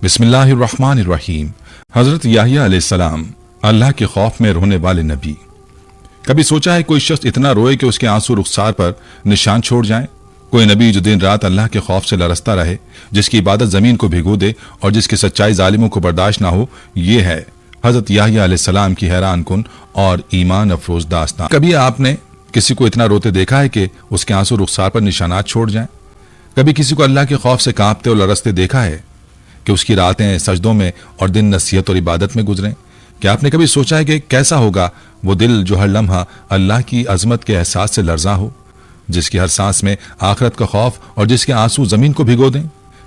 बिस्मिल्लाहिर्रहमानिर्रहीम। हजरत याहिया अलैहिस्सलाम अल्लाह के खौफ में रोने वाले नबी। कभी सोचा है कोई शख्स इतना रोए कि उसके आंसू रुखसार पर निशान छोड़ जाएं? कोई नबी जो दिन रात अल्लाह के खौफ से लरसता रहे, जिसकी इबादत जमीन को भिगो दे और जिसकी सच्चाई जालिमों को बर्दाश्त ना हो, ये है हजरत याहिया अलैहिस्सलाम की हैरान कुन और ईमान अफरोज दास्तान। कभी आपने किसी को इतना रोते देखा है कि उसके आंसू रुखसार पर निशानात छोड़ जाएं? कभी किसी को अल्लाह के खौफ से कांपते और लरसते देखा है कि उसकी रातें सजदों में और दिन नसीहत और इबादत में गुजरें? क्या आपने कभी सोचा है कि कैसा होगा वो दिल जो हर लम्हा अल्लाह की अजमत के एहसास से लर्जा हो, जिसकी हर सांस में आखिरत का खौफ और जिसके आंसू जमीन को भिगो दें?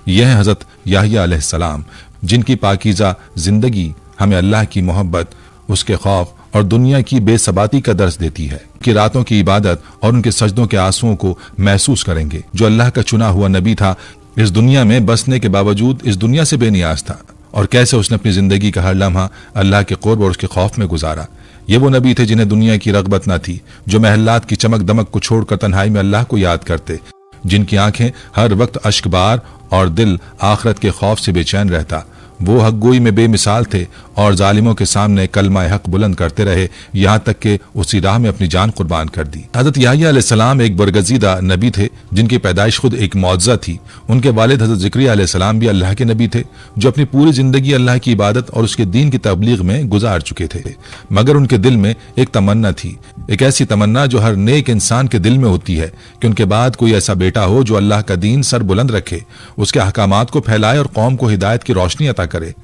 यह है हजरत याहिया अलैहिस्सलाम, जिनकी पाकीज़ा जिंदगी हमें अल्लाह की मोहब्बत, उसके खौफ और दुनिया की बेसबाती का दर्स देती है। कि रातों की इबादत और उनके सजदों के आंसुओं को महसूस करेंगे। जो अल्लाह का चुना हुआ नबी था, इस दुनिया में बसने के बावजूद इस दुनिया से बेनियाज था, और कैसे उसने अपनी जिंदगी का हर लम्हा अल्लाह के क़ुर्ब और उसके खौफ में गुजारा। ये वो नबी थे जिन्हें दुनिया की रग़बत न थी, जो महल्लात की चमक दमक को छोड़कर तन्हाई में अल्लाह को याद करते, जिनकी आंखें हर वक्त अश्कबार और दिल आखिरत के खौफ से बेचैन रहता। वो हक गोई में बेमिसाल थे और जालिमों के सामने कलमा हक बुलंद करते रहे, यहाँ तक कि उसी राह में अपनी जान कुर्बान कर दी। हजरत याहिया अलैहिस्सलाम एक बरगजीदा नबी थे, जिनकी पैदाइश खुद एक मौजज़ा थी। उनके वालिद हजरत ज़करिया अलैहिस्सलाम भी अल्लाह के नबी थे, जो अपनी पूरी जिंदगी अल्लाह की इबादत और उसके दीन की तबलीग में गुजार चुके थे। मगर उनके दिल में एक तमन्ना थी, एक ऐसी तमन्ना जो हर नेक इंसान के दिल में होती है कि उनके बाद कोई ऐसा बेटा हो जो अल्लाह का दीन सर बुलंद रखे, उसके अहकामात को फैलाए और कौम को हिदायत की रोशनी अता करे।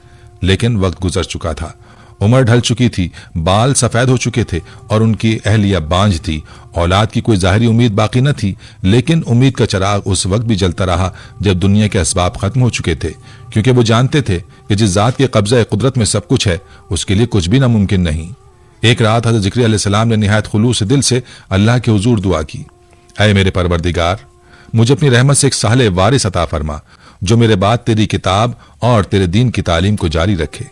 लेकिन वक्त गुजर चुका था, उम्र ढल चुकी थी, बाल सफेद हो चुके थे और उनकी अहलिया बांझ थी। औलाद की कोई जाहिरी उम्मीद बाकी न थी, लेकिन उम्मीद का चिराग उस वक्त भी जलता रहा जब दुनिया के असबाब खत्म हो चुके थे, क्योंकि वो जानते थे कि जिस जात के कब्जा कुदरत में सब कुछ है, उसके लिए कुछ भी नामुमकिन नहीं। एक रात हज़रत ज़करिया अलैहिस्सलाम ने निहायत खुलूस दिल से अल्लाह के हुजूर दुआ की, ऐ मेरे परवरदिगार, मुझे अपनी रहमत से एक साले वारिस अता फरमा, जो मेरे बाद तेरी किताब और तेरे दीन की तालीम को जारी रखे।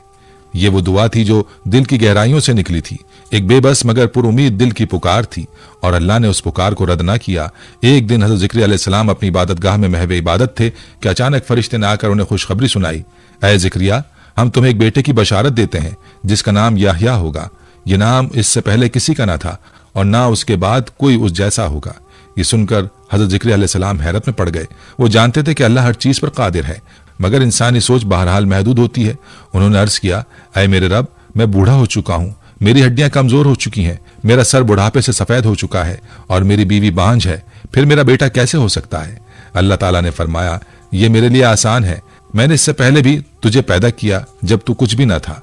ये वो दुआ थी जो दिल की गहराइयों से निकली थी, एक बेबस मगर पुरुमीद दिल की पुकार थी, और अल्लाह ने उस पुकार को रद्द न किया। एक दिन हज़रत ज़करिया अलैहिस्सलाम अपनी इबादत गाह में महवे इबादत थे कि अचानक फरिश्ते ने आकर उन्हें खुशखबरी सुनाई, ऐ ज़करिया, हम तुम्हें एक बेटे की बशारत देते हैं जिसका नाम याहिया होगा। ये नाम इससे पहले किसी का ना था और ना उसके बाद कोई उस जैसा होगा। ये सुनकर हजरत ज़करिया अलैहिस्सलाम हैरत में पड़ गए। वो जानते थे कि अल्लाह हर चीज पर कादिर है, मगर इंसानी सोच बहरहाल महदूद होती है। उन्होंने अर्ज किया, ऐ मेरे रब, मैं बूढ़ा हो चुका हूँ, मेरी हड्डियां कमजोर हो चुकी हैं, मेरा सर बुढ़ापे से सफेद हो चुका है और मेरी बीवी बांझ है, फिर मेरा बेटा कैसे हो सकता है? अल्लाह ताला ने फरमाया, ये मेरे लिए आसान है, मैंने इससे पहले भी तुझे पैदा किया जब तू कुछ भी न था।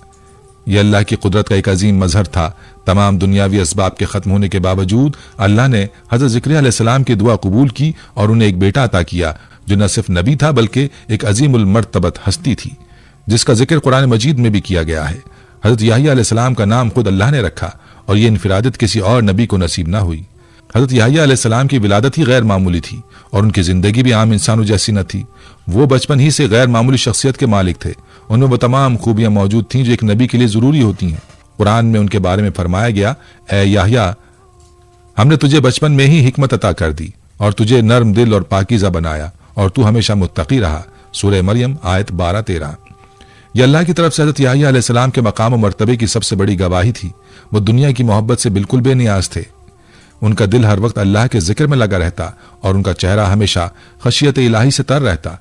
यह अल्लाह की कुदरत का एक अजीम मजहर था। तमाम दुनियावी असबाब के खत्म होने के बावजूद अल्लाह ने हजरत ज़करिया अलैहिस्सलाम की दुआ कबूल की और उन्हें एक बेटा अता किया, जो न सिर्फ नबी था बल्कि एक अजीमुल मर्तबत हस्ती थी, जिसका जिक्र कुरान मजीद में भी किया गया है। हजरत याहिया अलैहिस्सलाम का नाम खुद अल्लाह ने रखा और यह इनफिरादत किसी और नबी को नसीब न हुई। हजरत याहिया अलैहिस्सलाम की विलादत ही गैर मामूली थी और उनकी जिंदगी भी आम इंसानों जैसी न थी। वो बचपन ही से गैर मामूली शख्सियत के मालिक थे। उनमें वो तमाम खूबियां मौजूद थीं जो एक नबी के लिए जरूरी होती हैं। कुरान में उनके बारे में फरमाया गया, ऐ याहिया, हमने तुझे बचपन में ही हिकमत अता कर दी और तुझे नर्म दिल और पाकीज़ा बनाया और तू हमेशा मुत्तकी रहा। सूरह मरियम आयत 12-13। यह अल्लाह की तरफ से हजरत याहिया अलैहिस्सलाम के मकाम और मर्तबे की सबसे बड़ी गवाही थी। वो दुनिया की मोहब्बत से बिल्कुल बेनियाज थे। उनका दिल हर वक्त अल्लाह के जिक्र में लगा रहता और उनका चेहरा हमेशा खशियत इलाही से तर रहता।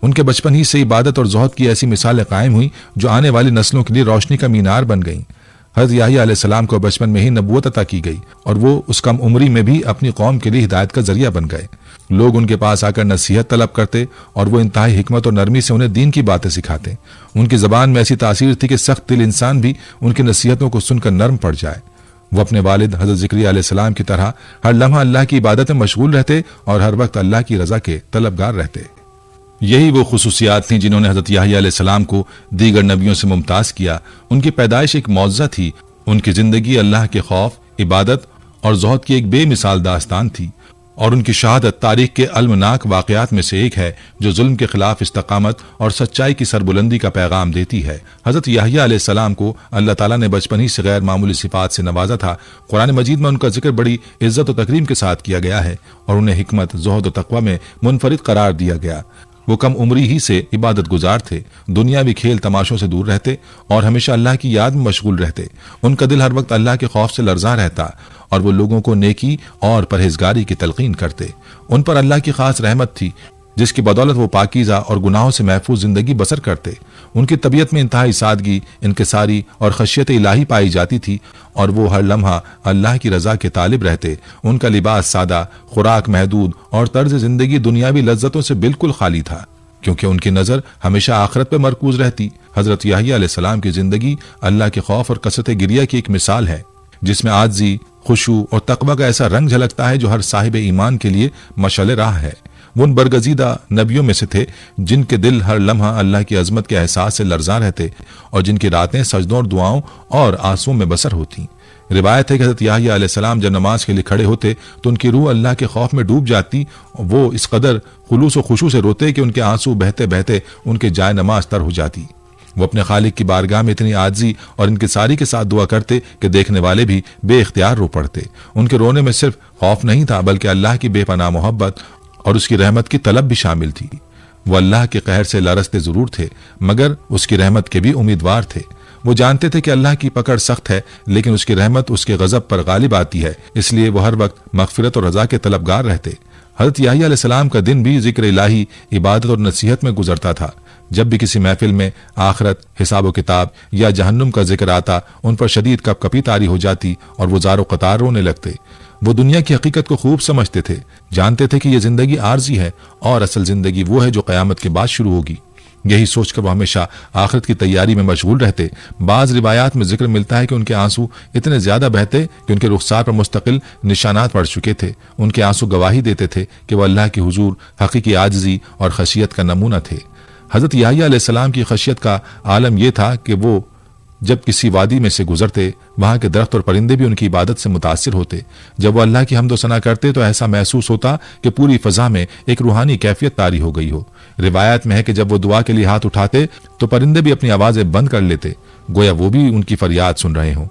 उनके बचपन ही से इबादत और ज़ुहद की ऐसी मिसालें कायम हुई जो आने वाली नस्लों के लिए रोशनी का मीनार बन गईं। हज़रत याहिया अलैहिस्सलाम को बचपन में ही नबूवत अता की गई और वो उस कम उम्री में भी अपनी कौम के लिए हिदायत का जरिया बन गए। लोग उनके पास आकर नसीहत तलब करते और वो इंतहाई हिकमत और नरमी से उन्हें दीन की बातें सिखाते। उनकी ज़बान में ऐसी तासीर थी कि सख्त दिल इंसान भी उनकी नसीहतों को सुनकर नर्म पड़ जाए। वो अपने वालिद हज़रत ज़करिया अलैहिस्सलाम की तरह हर लम्हा अल्लाह की इबादत में मशगूल रहते और हर वक्त अल्लाह की रज़ा के तलबगार रहते। यही वो खुसूसियात थीं जिन्होंने हज़रत याहिया अलैहिस्सलाम को दीगर नबियों से मुमताज़ किया। उनकी पैदाइश एक मौजज़ा थी, उनकी ज़िंदगी अल्लाह के खौफ, इबादत और ज़ुहद की एक बेमिसाल दास्तान थी और उनकी शहादत तारीख के अलमनाक वाक़यात में से एक है जो जुल्म के खिलाफ इस्तकामत और सच्चाई की सरबुलंदी का पैगाम देती है। हज़रत याहिया अलैहिस्सलाम को अल्लाह ताला ने बचपन ही से गैर मामूली सिफात से नवाजा था। कुरान मजीद में उनका जिक्र बड़ी इज्जत और तकरीम के साथ किया गया है और उन्हें हिकमत, ज़ुहद और तक़वा में मुनफरिद करार दिया गया। वो कम उम्री ही से इबादत गुजार थे, दुनियावी खेल तमाशों से दूर रहते और हमेशा अल्लाह की याद में मशगूल रहते। उनका दिल हर वक्त अल्लाह के खौफ से लरजा रहता और वो लोगों को नेकी और परहेजगारी की तलकीन करते। उन पर अल्लाह की खास रहमत थी जिसकी बदौलत वो पाकीज़ा और गुनाहों से महफूज जिंदगी बसर करते। उनकी तबीयत में इंतहाई सादगी, इनकिसारी और खशियत इलाही पाई जाती थी और वो हर लम्हा अल्लाह की रजा के तालिब रहते। उनका लिबास सादा, खुराक महदूद और तर्ज जिंदगी दुनियावी लज्जतों से बिल्कुल खाली था, क्योंकि उनकी नज़र हमेशा आखिरत पर मरकूज रहती। हजरत याहिया अलैहिस्सलाम की जिंदगी अल्लाह के खौफ और कसरत गिरिया की एक मिसाल है, जिसमें आजी, खुशू और तकवा का ऐसा रंग झलकता है जो हर साहिब ईमान के लिए मशअल राह है। वो उन बरगजीदा नबियों में से थे जिनके दिल हर लम्हा अल्लाह की अजमत के एहसास से लरजा रहते और जिनकी रातें सजदों और दुआओं और आंसुओं में बसर होती। रिवायत है कि हज़रत याहिया अलैहिस्सलाम जब नमाज के लिए खड़े होते तो उनकी रूह अल्लाह के खौफ में डूब जाती। वो इस कदर खुलूस और खुशू से रोते कि उनके आंसू बहते बहते उनके जाए नमाज तर हो जाती। वो अपने खालिक की बारगाह में इतनी आजी और इनकिसारी के साथ दुआ करते कि देखने वाले भी बेइख्तियार रो पड़ते। उनके रोने में सिर्फ खौफ नहीं था बल्कि अल्लाह की बेपनाह मोहब्बत और उसकी रहमत की तलब भी शामिल थी। वो अल्लाह के कहर से लरसते जरूर थे मगर उसकी रहमत के भी उम्मीदवार थे। वो जानते थे कि अल्लाह की पकड़ सख्त है लेकिन उसकी रहमत उसके गजब पर गालिब आती है, इसलिए वो हर वक्त मगफिरत और रजा के तलबगार रहते। हज़रत याहिया अलैहिस्सलाम का दिन भी जिक्र इलाही, इबादत और नसीहत में गुजरता था। जब भी किसी महफिल में आखिरत, हिसाब किताब या जहन्नुम का जिक्र आता, उन पर शदीद कपकपी तारी हो जाती और वो ज़ारो कतार रोने लगते। वो दुनिया की हकीकत को खूब समझते थे, जानते थे कि यह जिंदगी आर्जी है और असल जिंदगी वो है जो क़यामत के बाद शुरू होगी। यही सोचकर वो हमेशा आखिरत की तैयारी में मशगूल रहते। बाज़ रिवायात में जिक्र मिलता है कि उनके आंसू इतने ज्यादा बहते कि उनके रुखसार पर मुस्तकिल निशानात पड़ चुके थे। उनके आंसू गवाही देते थे कि वह अल्लाह के हुजूर हकीकी आजिज़ी और खशियत का नमूना थे। हज़रत याहिया अलैहिस्सलाम की खशियत का आलम यह था कि वो जब किसी वादी में से गुजरते, वहां के दरख्त और परिंदे भी उनकी इबादत से मुतासिर होते। जब वो अल्लाह की हम्द सना करते तो ऐसा महसूस होता कि पूरी फजा में एक रूहानी कैफियत तारी हो गई हो। रिवायत में है कि जब वो दुआ के लिए हाथ उठाते तो परिंदे भी अपनी आवाजें बंद कर लेते, गोया वो भी उनकी फरियाद सुन रहे हों।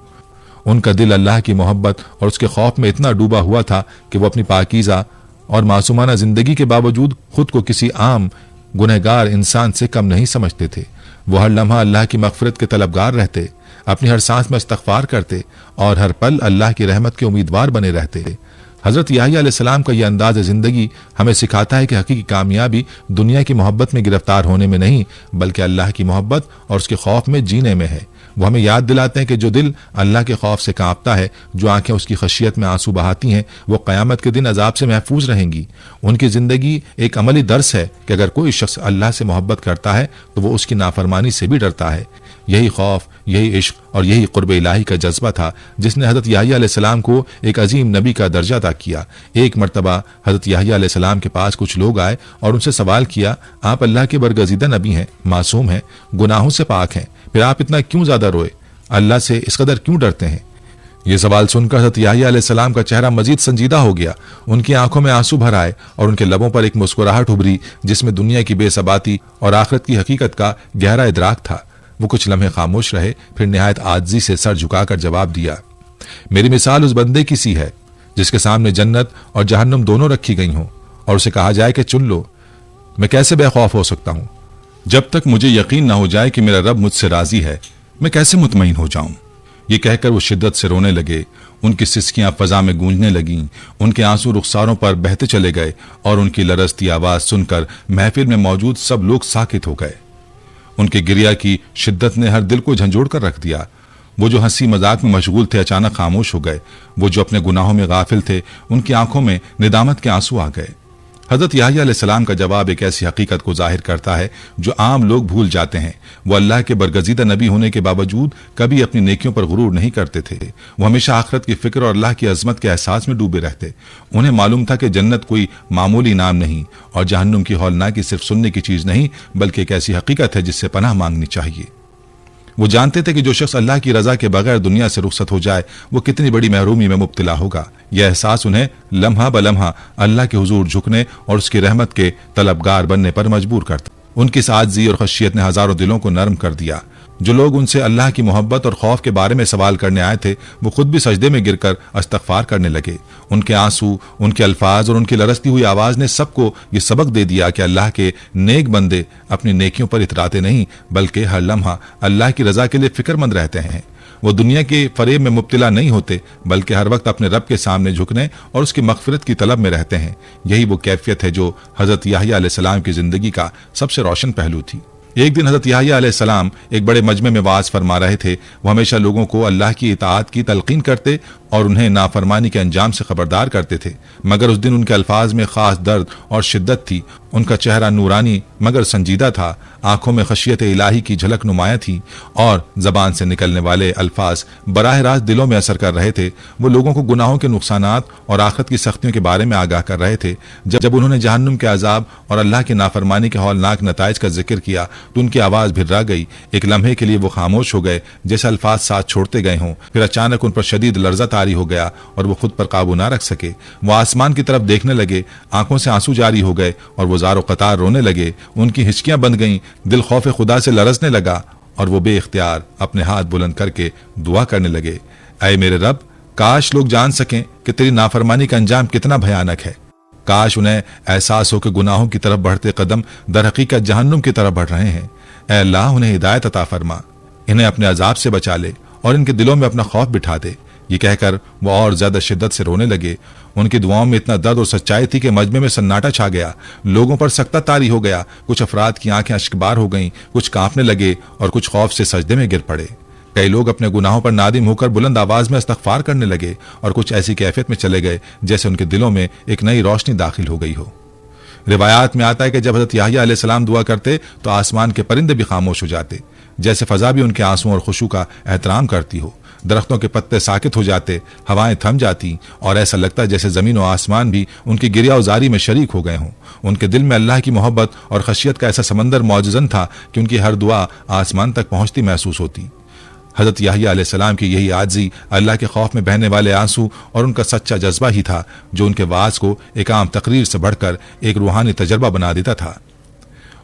उनका दिल अल्लाह की मोहब्बत और उसके खौफ में इतना डूबा हुआ था कि वो अपनी पाकीज़ा और मासूमाना जिंदगी के बावजूद खुद को किसी आम गुनहगार इंसान से कम नहीं समझते थे। वो हर लम्हा अल्लाह की मगफिरत के तलबगार रहते, अपनी हर सांस में इस्तग़फ़ार करते और हर पल अल्लाह की रहमत के उम्मीदवार बने रहते। हज़रत याहिया अलैहिस्सलाम का यह अंदाज़ ज़िंदगी हमें सिखाता है कि हकीकी कामयाबी दुनिया की मोहब्बत में गिरफ्तार होने में नहीं बल्कि अल्लाह की मोहब्बत और उसके खौफ में जीने में है। वो हमें याद दिलाते हैं कि जो दिल अल्लाह के खौफ से कांपता है, जो आंखें उसकी खशियत में आंसू बहाती हैं, वो क़यामत के दिन अजाब से महफूज रहेंगी। उनकी ज़िंदगी एक अमली दर्स है कि अगर कोई शख्स अल्लाह से मोहब्बत करता है तो वो उसकी नाफरमानी से भी डरता है। यही खौफ, यही इश्क और यही क़ुर्ब इलाही का जज्बा था जिसने हज़रत याहिया अलैहिस्सलाम को एक अजीम नबी का दर्जा अता किया। एक मरतबा हज़रत याहिया अलैहिस्सलाम के पास कुछ लोग आए और उनसे सवाल किया, आप अल्लाह के बरगज़ीदा नबी हैं, मासूम हैं, गुनाहों से पाक हैं, फिर आप इतना क्यों ज्यादा रोए, अल्लाह से इस कदर क्यों डरते हैं? ये सवाल सुनकर हज़रत याहिया अलैहिस्सलाम का चेहरा मजीद संजीदा हो गया। उनकी आंखों में आंसू भर आए और उनके लबों पर एक मुस्कुराहट उभरी जिसमें दुनिया की बेसबाती और आखिरत की हकीकत का गहरा इदराक था। वो कुछ लम्हे खामोश रहे, फिर निहायत आजिज़ी से सर झुकाकर जवाब दिया, मेरी मिसाल उस बंदे की सी है जिसके सामने जन्नत और जहन्नुम दोनों रखी गई हों और उसे कहा जाए कि चुन लो। मैं कैसे बेखौफ हो सकता हूं? जब तक मुझे यकीन ना हो जाए कि मेरा रब मुझसे राजी है, मैं कैसे मुतमईन हो जाऊं? ये कहकर वो शिद्दत से रोने लगे। उनकी सिसकियां फजा में गूंजने लगीं, उनके आंसू रुखसारों पर बहते चले गए और उनकी लरजती आवाज सुनकर महफिल में मौजूद सब लोग साकित हो गए। उनके गिरिया की शिद्दत ने हर दिल को झंझोड़ कर रख दिया। वो जो हंसी मजाक में मशगूल थे अचानक खामोश हो गए। वो जो अपने गुनाहों में गाफिल थे, उनकी आंखों में निदामत के आंसू आ गए। हज़रत याहिया अलैहिस्सलाम का जवाब एक ऐसी हकीकत को जाहिर करता है जो आम लोग भूल जाते हैं। वो अल्लाह के बरगज़ीदा नबी होने के बावजूद कभी अपनी नेकियों पर गुरूर नहीं करते थे। वो हमेशा आखिरत की फिक्र और अल्लाह की अजमत के एहसास में डूबे रहते। उन्हें मालूम था कि जन्नत कोई मामूली नाम नहीं और जहन्नुम की हौलनाकी सिर्फ सुनने की चीज नहीं बल्कि एक ऐसी हकीकत है जिससे पनाह मांगनी चाहिए। वो जानते थे कि जो शख्स अल्लाह की रजा के बगैर दुनिया से रुखसत हो जाए वो कितनी बड़ी महरूमी में मुब्तला होगा। यह एहसास उन्हें लम्हा ब लम्हा अल्लाह के हुजूर झुकने और उसकी रहमत के तलबगार बनने पर मजबूर करता। उनकी सादगी और खशियत ने हजारों दिलों को नरम कर दिया। जो लोग उनसे अल्लाह की मोहब्बत और खौफ के बारे में सवाल करने आए थे वो खुद भी सजदे में गिरकर इस्तग़फ़ार करने लगे। उनके आंसू, उनके अल्फाज और उनकी लरसती हुई आवाज़ ने सबको ये सबक दे दिया कि अल्लाह के नेक बंदे अपनी नेकियों पर इतराते नहीं बल्कि हर लम्हा अल्लाह की रज़ा के लिए फ़िक्रमंद रहते हैं। वो दुनिया के फ़रेब में मुब्तला नहीं होते बल्कि हर वक्त अपने रब के सामने झुकने और उसकी मग़फ़िरत की तलब में रहते हैं। यही वो कैफियत है जो हज़रत याह्या अलैहिस्सलाम की ज़िंदगी का सबसे रोशन पहलू थी। एक दिन हज़रत याह्या अलैहिस्सलाम एक बड़े मजमे में वाज़ फरमा रहे थे। वो हमेशा लोगों को अल्लाह की इताअत की तलकीन करते और उन्हें नाफरमानी के अंजाम से खबरदार करते थे, मगर उस दिन उनके अल्फाज में ख़ास दर्द और शिद्दत थी। उनका चेहरा नूरानी मगर संजीदा था, आंखों में खशियत इलाही की झलक नुमाया थी और जबान से निकलने वाले अल्फाज बराह रास्त दिलों में असर कर रहे थे। वो लोगों को गुनाहों के नुकसानात और आखिरत की सख्तियों के बारे में आगाह कर रहे थे। जब उन्होंने जहन्नुम के अजाब और अल्लाह की नाफरमानी के हौलनाक नताइज का जिक्र किया तो उनकी आवाज़ भिर्रा गई। एक लम्हे के लिए वो खामोश हो गए, जैसे अल्फाज साथ छोड़ते गए हों। फिर अचानक उन पर शदीद लर्जा तारी हो गया और वो खुद पर काबू ना रख सके। वो आसमान की तरफ देखने लगे, आंखों से आंसू जारी हो गए और वो ज़ारो कतार रोने लगे। उनकी हिचकियां बंद गईं, दिल खौफ खुदा से लरसने लगा और वो बेइख्तियार अपने हाथ बुलंद करके दुआ करने लगे, ऐ मेरे रब, काश लोग जान सकें कि तेरी नाफरमानी का अंजाम कितना भयानक है। काश उन्हें एहसास हो कि गुनाहों की तरफ बढ़ते कदम दर हकीकत जहन्नुम की तरफ बढ़ रहे हैं। ऐ अल्लाह, उन्हें हिदायत अता फरमा, इन्हें अपने अजाब से बचा ले और इनके दिलों में अपना खौफ बिठा दे। ये कहकर वो और ज्यादा शिद्दत से रोने लगे। उनकी दुआओं में इतना दर्द और सच्चाई थी कि मजमे में सन्नाटा छा गया। लोगों पर सख्ता तारी हो गया। कुछ अफराद की आंखें अश्कबार हो गईं, कुछ कांपने लगे और कुछ खौफ से सजदे में गिर पड़े। कई लोग अपने गुनाहों पर नादिम होकर बुलंद आवाज में इस्तग़फ़ार करने लगे और कुछ ऐसी कैफियत में चले गए जैसे उनके दिलों में एक नई रोशनी दाखिल हो गई हो। रिवायात में आता है कि जब हज़रत याह्या अलैहिस्सलाम दुआ करते तो आसमान के परिंदे भी खामोश हो जाते, जैसे फजा भी उनके आंसुओं और खुशू का एहतराम करती हो। दरख्तों के पत्ते साकित हो जाते, हवाएं थम जाती और ऐसा लगता जैसे जमीन और आसमान भी उनकी गिरिया उजारी में शरीक हो गए हों। उनके दिल में अल्लाह की मोहब्बत और खशियत का ऐसा समंदर मौजूदन था कि उनकी हर दुआ आसमान तक पहुंचती महसूस होती। हज़रत याह्या अलैहिस्सलाम की यही आजी, अल्लाह के खौफ में बहने वाले आंसू और उनका सच्चा जज्बा ही था जो उनके वाज को एक आम तकरीर से बढ़कर एक रूहानी तजर्बा बना देता था।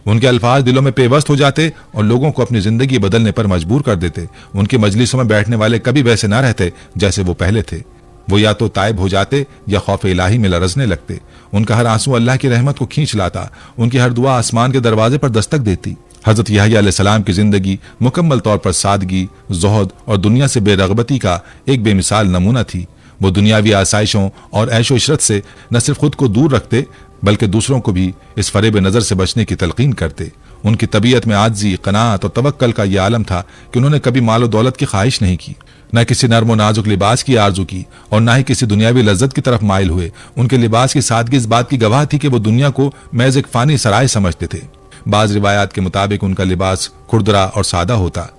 उनके अल्फाज दिलों में पेवस्त हो जाते और लोगों को अपनी जिंदगी बदलने पर मजबूर कर देते। उनकी मजलिसों में बैठने वाले कभी वैसे ना रहते जैसे वो पहले थे। वो या तो ताइब हो जाते या खौफ इलाही में लरजने लगते। उनका हर आंसू अल्लाह की रहमत को खींच लाता, उनकी हर दुआ आसमान के दरवाजे पर दस्तक देती। हज़रत याह्या अलैहिस्सलाम की जिंदगी मुकम्मल तौर पर सादगी, ज़ुहद और दुनिया से बेरगबती का एक बेमिसाल नमूना थी। वो दुनियावी आसाइशों और ऐशो इशरत से न सिर्फ खुद को दूर रखते बल्कि दूसरों को भी इस फरेब नज़र से बचने की तलकीन करते। उनकी तबीयत में आजी, कनात और तवक्कल का यह आलम था कि उन्होंने कभी मालो दौलत की ख्वाहिश नहीं की, न किसी नर्म नाजुक लिबास की आरजू की और न ही किसी दुनियावी लज्जत की तरफ माइल हुए। उनके लिबास की सादगी इस बात की गवाह थी कि वो दुनिया को महज एक फानी सराय समझते थे। बाज रिवायात के मुताबिक उनका लिबास खुरदरा और सादा होता,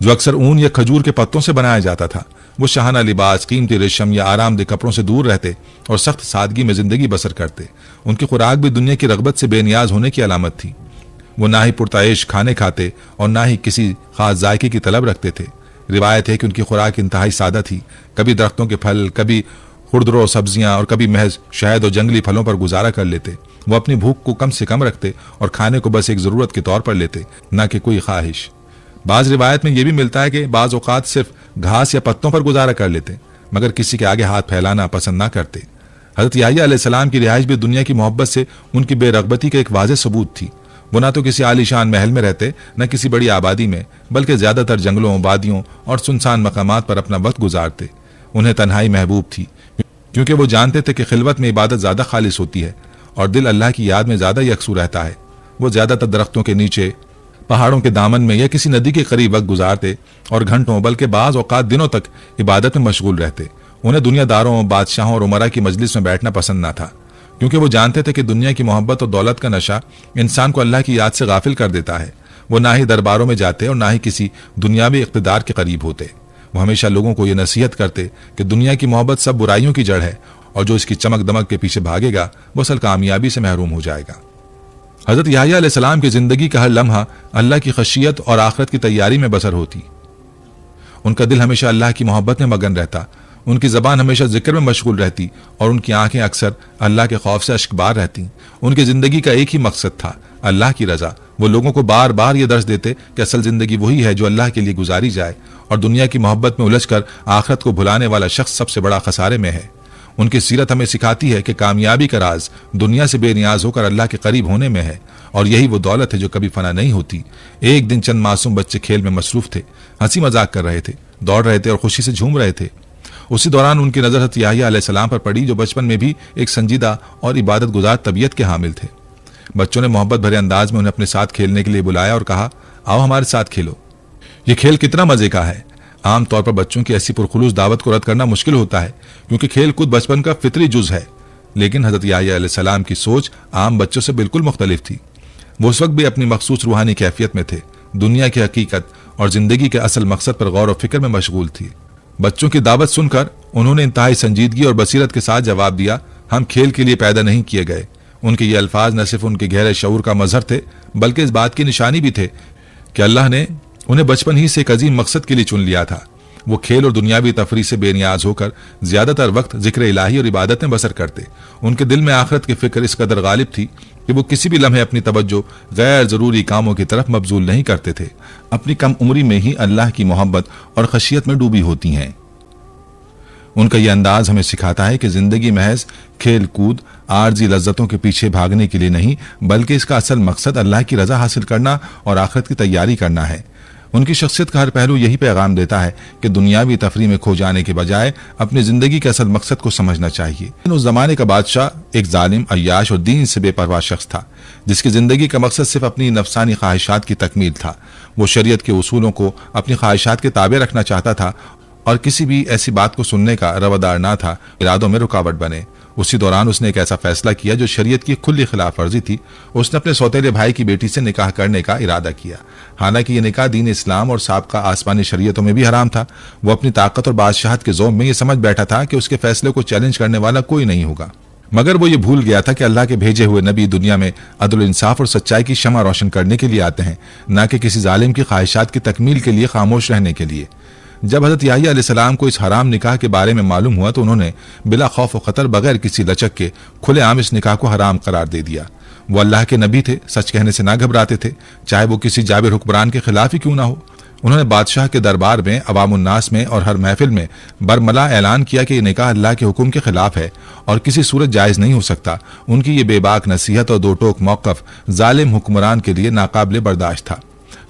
जो अक्सर ऊन या खजूर के पत्तों से बनाया जाता था। वो शाहाना लिबास, कीमती रेशम या आरामदेह कपड़ों से दूर रहते और सख्त सादगी में जिंदगी बसर करते। उनकी खुराक भी दुनिया की रगबत से बेनियाज होने की अलामत थी। वो ना ही पुरताइश खाने खाते और ना ही किसी खास जायके की तलब रखते थे। रिवायत है कि उनकी खुराक इंतहाई सादा थी। कभी दरख्तों के फल, कभी खुरदरो सब्जियां और कभी महज शहद और जंगली फलों पर गुजारा कर लेते। वो अपनी भूख को कम से कम रखते और खाने को बस एक जरूरत के तौर पर लेते, न कि कोई ख्वाहिश। बाज रिवायत में यह भी मिलता है कि बाज औकात सिर्फ घास या पत्तों पर गुजारा कर लेते, मगर किसी के आगे हाथ फैलाना पसंद ना करते। हज़रत याह्या अलैहिस्सलाम की रिहाइश भी दुनिया की मोहब्बत से उनकी बेरगबती का एक वाज़ेह सबूत थी। वो ना तो किसी आलीशान महल में रहते, न किसी बड़ी आबादी में, बल्कि ज्यादातर जंगलों, वादियों और सुनसान मकामात पर अपना वक्त गुजारते। उन्हें तन्हाई महबूब थी, क्योंकि वो जानते थे कि खिलवत में इबादत ज्यादा खालिस होती है और दिल अल्लाह की याद में ज्यादा यकसू रहता है। वो ज्यादातर दरख्तों के नीचे, पहाड़ों के दामन में या किसी नदी के करीब वक्त गुजारते और घंटों बल्कि बाज औकात दिनों तक इबादत में मशगूल रहते। उन्हें दुनियादारों, बादशाहों और उमरा की मजलिस में बैठना पसंद ना था, क्योंकि वो जानते थे कि दुनिया की मोहब्बत और दौलत का नशा इंसान को अल्लाह की याद से गाफिल कर देता है। वो ना ही दरबारों में जाते और ना ही किसी दुनियावी इख्तिदार के करीब होते। वो हमेशा लोगों को ये नसीहत करते कि दुनिया की मोहब्बत सब बुराइयों की जड़ है और जो इसकी चमक दमक के पीछे भागेगा वो असल कामयाबी से महरूम हो जाएगा। हज़रत याह्या अलैहिस्सलाम की जिंदगी का हर लम्हा अल्लाह की खशियत और आखिरत की तैयारी में बसर होती। उनका दिल हमेशा अल्लाह की मोहब्बत में मगन रहता। उनकी जबान हमेशा जिक्र में मशगूल रहती और उनकी आंखें अक्सर अल्लाह के खौफ से अश्कबार रहती। उनकी जिंदगी का एक ही मकसद था, अल्लाह की रजा। वो लोगों को बार बार ये दर्श देते कि असल जिंदगी वही है जो अल्लाह के लिए गुजारी जाए, और दुनिया की मोहब्बत में उलझकर आखिरत को भुलाने वाला शख्स सबसे बड़ा खसारे में है। उनकी सीरत हमें सिखाती है कि कामयाबी का राज दुनिया से बेनियाज होकर अल्लाह के करीब होने में है, और यही वो दौलत है जो कभी फना नहीं होती। एक दिन चंद मासूम बच्चे खेल में मसरूफ थे, हंसी मजाक कर रहे थे, दौड़ रहे थे और खुशी से झूम रहे थे। उसी दौरान उनकी नजर हज़रत याहिया अलैहिस्सलाम पर पड़ी, जो बचपन में भी एक संजीदा और इबादत गुजार तबीयत के हामिल थे। बच्चों ने मोहब्बत भरे अंदाज में उन्हें अपने साथ खेलने के लिए बुलाया और कहा, आओ हमारे साथ खेलो। ये खेल कितना मजे का है। आमतौर पर बच्चों की ऐसी पुरखुलूस दावत को रद्द करना मुश्किल होता है, क्योंकि खेल कूद बचपन का फितरी जुज है। लेकिन हज़रत याहिया अलैहिस्सलाम की सोच आम बच्चों से बिल्कुल मुख्तलिफ थी। वो उस वक्त भी अपनी मखसूस रूहानी कैफियत में थे, दुनिया की हकीकत और जिंदगी के असल मकसद पर गौर और फिक्र में मशगूल थी। बच्चों की दावत सुनकर उन्होंने इंतहाई संजीदगी और बसीरत के साथ जवाब दिया, हम खेल के लिए पैदा नहीं किए गए। उनके ये अल्फाज न सिर्फ उनके गहरे शऊर का मजहर थे, बल्कि इस बात की निशानी भी थे कि अल्लाह ने उन्हें बचपन ही से एक अजीम मकसद के लिए चुन लिया था। वो खेल और दुनियावी तफरी से बेनियाज होकर ज्यादातर वक्त जिक्र इलाही और इबादत में बसर करते। उनके दिल में आखिरत की फिक्र इस कदर गालिब थी कि वो किसी भी लम्हे अपनी तवज्जो गैर जरूरी कामों की तरफ मबजूल नहीं करते थे। अपनी कम उम्री में ही अल्लाह की मोहब्बत और खशियत में डूबी होती हैं। उनका यह अंदाज हमें सिखाता है कि जिंदगी महज खेल कूद आर्जी लज्जतों के पीछे भागने के लिए नहीं, बल्कि इसका असल मकसद अल्लाह की रजा हासिल करना और आखिरत की तैयारी करना है। उनकी शख्सियत का हर पहलू यही पैगाम देता है कि दुनियावी तफरी में खो जाने के बजाय अपनी जिंदगी के असल मकसद को समझना चाहिए। उस जमाने का बादशाह एक जालिम, अय्याश और दीन से बेपरवाह शख्स था, जिसकी जिंदगी का मकसद सिर्फ अपनी नफसानी ख्वाहिशात की तकमील था। वो शरीयत के उसूलों को अपनी ख्वाहिशात के ताबे रखना चाहता था और किसी भी ऐसी बात को सुनने का रवादार ना था इरादों में रुकावट बने। उसी दौरान उसने एक ऐसा फैसला किया जो शरीयत की खुली खिलाफ वर्जी थी। उसने अपने सौतेले भाई की बेटी से निकाह करने का इरादा किया। हालांकि ये निकाह दीन इस्लाम और साबका आसमानी शरीयतों में भी हराम था। वो अपनी ताकत और बादशाहत के ज़ोम में ये समझ बैठा था कि उसके फैसले को चैलेंज करने वाला कोई नहीं होगा। मगर वो ये भूल गया था कि अल्लाह के भेजे हुए नबी दुनिया में अदल इंसाफ और सच्चाई की शमा रोशन करने के लिए आते हैं, न कि किसी जालिम की ख्वाहिशात की तकमील के लिए खामोश रहने के लिए। जब हज़रत याहिया अलैहिस्सलाम को इस हराम निकाह के बारे में मालूम हुआ तो उन्होंने बिला खौफ व खतर बगैर किसी लचक के खुलेआम इस निकाह को हराम करार दे दिया। वो अल्लाह के नबी थे, सच कहने से ना घबराते थे, चाहे वो किसी जाबिर हुक्मरान के खिलाफ ही क्यों ना हो। उन्होंने बादशाह के दरबार में, अवामुन्नास में और हर महफिल में बरमला ऐलान किया कि यह निकाह अल्लाह के हुक्म के खिलाफ है और किसी सूरत जायज नहीं हो सकता। उनकी ये बेबाक नसीहत और दो टोक मौक़िफ़ जालिम हुक्मरान के लिए नाकाबिले बर्दाश्त था,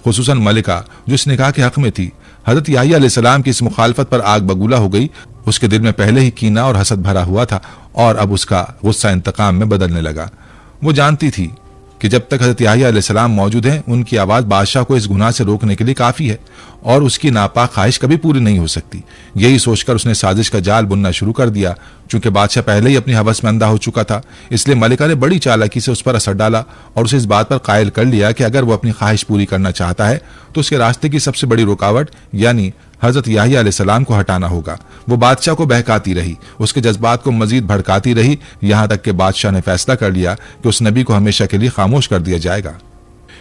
खुसूसन मलिका जो इस निकाह के हक में थी। हज़रत याहिया अलैहिस्सलाम की इस मुखालफत पर आग बगूला हो गई। उसके दिल में पहले ही कीना और हसद भरा हुआ था और अब उसका गुस्सा इंतकाम में बदलने लगा। वो जानती थी कि जब तक हज़रत याहिया अलैहिस्सलाम मौजूद हैं, उनकी आवाज़ बादशाह को इस गुनाह से रोकने के लिए काफ़ी है और उसकी नापाक ख्वाहिश कभी पूरी नहीं हो सकती। यही सोचकर उसने साजिश का जाल बुनना शुरू कर दिया। चूंकि बादशाह पहले ही अपनी हवस में अंधा हो चुका था, इसलिए मलिका ने बड़ी चालाकी से उस पर असर डाला और उसे इस बात पर कायल कर लिया कि अगर वो अपनी ख्वाहिश पूरी करना चाहता है तो उसके रास्ते की सबसे बड़ी रुकावट यानी हज़रत याहिया अलैहिस्सलाम को हटाना होगा। वो बादशाह को बहकाती रही, उसके जज्बात को मजीद भड़काती रही, यहाँ तक कि बादशाह ने फैसला कर लिया कि उस नबी को हमेशा के लिए खामोश कर दिया जाएगा।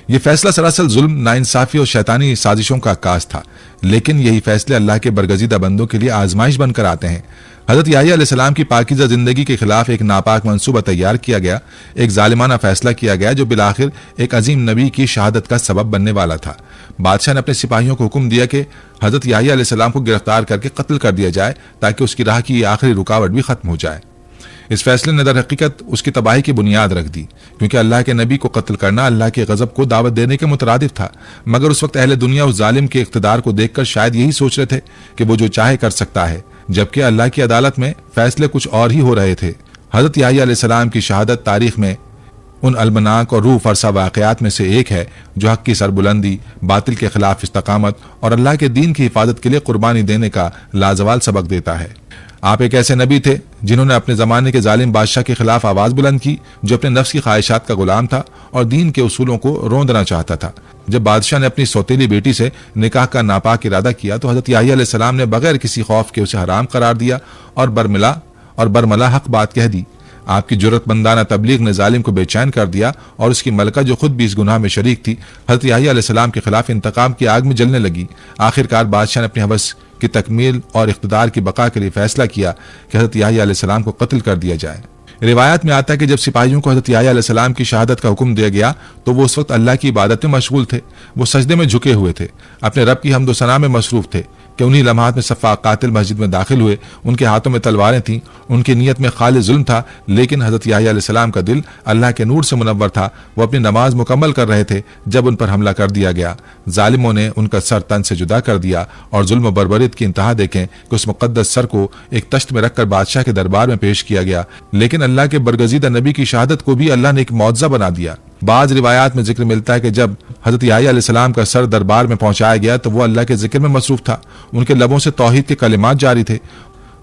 ये फैसला सरासर जुल्म, नाइंसाफी और शैतानी साजिशों का आकाश था, लेकिन यही फैसले अल्लाह के बरगजीदा बंदों के लिए आजमाइश बनकर आते हैं। हज़रत याहिया अलैहिस्सलाम की पाकीज़ा जिंदगी के खिलाफ एक नापाक मंसूबा तैयार किया गया, एक जालिमाना फैसला किया गया जो बिलाखिर एक अजीम नबी की शहादत का सबब बनने वाला था। बादशाह ने अपने सिपाहियों को हुक्म दिया कि हज़रत याहिया अलैहिस्सलाम को गिरफ्तार करके कत्ल कर दिया जाए ताकि उसकी राह की आखिरी रुकावट भी खत्म हो जाए। इस फैसले ने दर हकीकत उसकी तबाही की बुनियाद रख दी, क्योंकि अल्लाह के नबी को कत्ल करना अल्लाह के गजब को दावत देने के मुतरादिफ था। मगर उस वक्त अहले दुनिया उस जालिम के इख्तिदार को देखकर शायद यही सोच रहे थे कि वो जो चाहे कर सकता है, जबकि अल्लाह की अदालत में फैसले कुछ और ही हो रहे थे। हज़रत याहिया अलैहिस्सलाम की शहादत तारीख में उन अलमनाक और रूह फरसा वाक़यात में से एक है जो हक की सरबुलंदी, बातिल के खिलाफ इस्तकामत और अल्लाह के दीन की हिफाजत के लिए कुर्बानी देने का लाजवाल सबक देता है। आप एक ऐसे नबी थे जिन्होंने अपने ज़माने के जालिम बादशाह के खिलाफ आवाज़ बुलंद की, जो अपने नफ्स की ख्वाहिशात का गुलाम था और दीन के उसूलों को रोंदना चाहता था। जब बादशाह ने अपनी सौतेली बेटी से निकाह का नापाक इरादा किया तो हज़रत याहिया अलैहिस्सलाम ने बगैर किसी खौफ के उसे हराम करार दिया और बरमला हक बात कह दी। आपकी जुर्रतमंदाना तबलीग ने जालिम को बेचैन कर दिया और उसकी मलका जो खुद भी इस गुनाह में शरीक थी, हज़रत याहिया अलैहिस्सलाम के खिलाफ इंतकाम की आग में जलने लगी। आखिरकार बादशाह ने अपनी हवस की तकमील और इख्तिदार की बका के लिए फैसला किया कि हज़रत याह्या अलैहिस्सलाम को कत्ल कर दिया जाए। रिवायत में आता है कि जब सिपाहियों को हज़रत याह्या अलैहिस्सलाम की शहादत का हुक्म दिया गया तो वो उस वक्त अल्लाह की इबादत में मशगूल थे। वो सजदे में झुके हुए थे, अपने रब की हम्द व सना में मसरूफ थे कि उन्हीं लम्हात में सफ़ाक कातिल मस्जिद में दाखिल हुए। उनके हाथों में तलवारें थीं, उनकी नीयत में खालिस जुल्म था, लेकिन हज़रत याह्या अलैहिस्सलाम का दिल अल्लाह के नूर से मुनव्वर था। वो अपनी नमाज मुकम्मल कर रहे थे जब उन पर हमला कर दिया गया। जालिमों ने उनका सर तन से जुदा कर दिया और जुल्म बर्बरीत की इंतहा देखें कि उस मुकद्दस सर को एक तश्त में रखकर बादशाह के दरबार में पेश किया गया, लेकिन अल्लाह के बरगजीदा नबी की शहादत को भी अल्लाह ने एक मौजज़ा बना दिया। बाज रिवायात में जिक्र मिलता है कि जब हज़रत याह्या अलैहिस्सलाम का सर दरबार में पहुंचाया गया तो वो अल्लाह के जिक्र में मसरूफ था। उनके लबों से तौहीद के कलिमात जारी थे।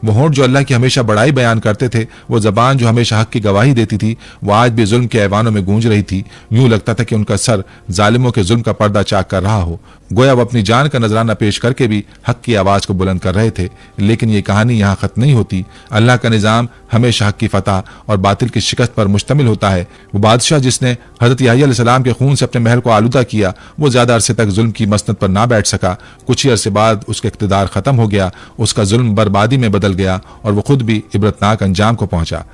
वो होंठ जो अल्लाह की हमेशा बड़ाई बयान करते थे, वो जबान जो हमेशा हक की गवाही देती थी, वो आज भी जुल्म के ऐवानों में गूंज रही थी। यूं लगता था कि उनका सर जालिमों के जुल्म का पर्दा चाक कर रहा हो। गोया वो अपनी जान का नजराना पेश करके भी हक की आवाज को बुलंद कर रहे थे। लेकिन ये कहानी यहाँ खत्म नहीं होती। अल्लाह का निज़ाम हमेशा हक की फतह और बातिल की शिकस्त पर मुश्तमिल होता है। वो बादशाह जिसने हज़रत याह्या अलैहिस्सलाम के खून से अपने महल को आलूदा किया, वो ज्यादा अरसे तक जुल्म की मसनद पर ना बैठ सका। कुछ ही अरसे बाद उसका इक़्तिदार खत्म हो गया, उसका जुल्म बर्बादी में बदल गया और वो खुद भी इबरतनाक अंजाम को पहुंचा।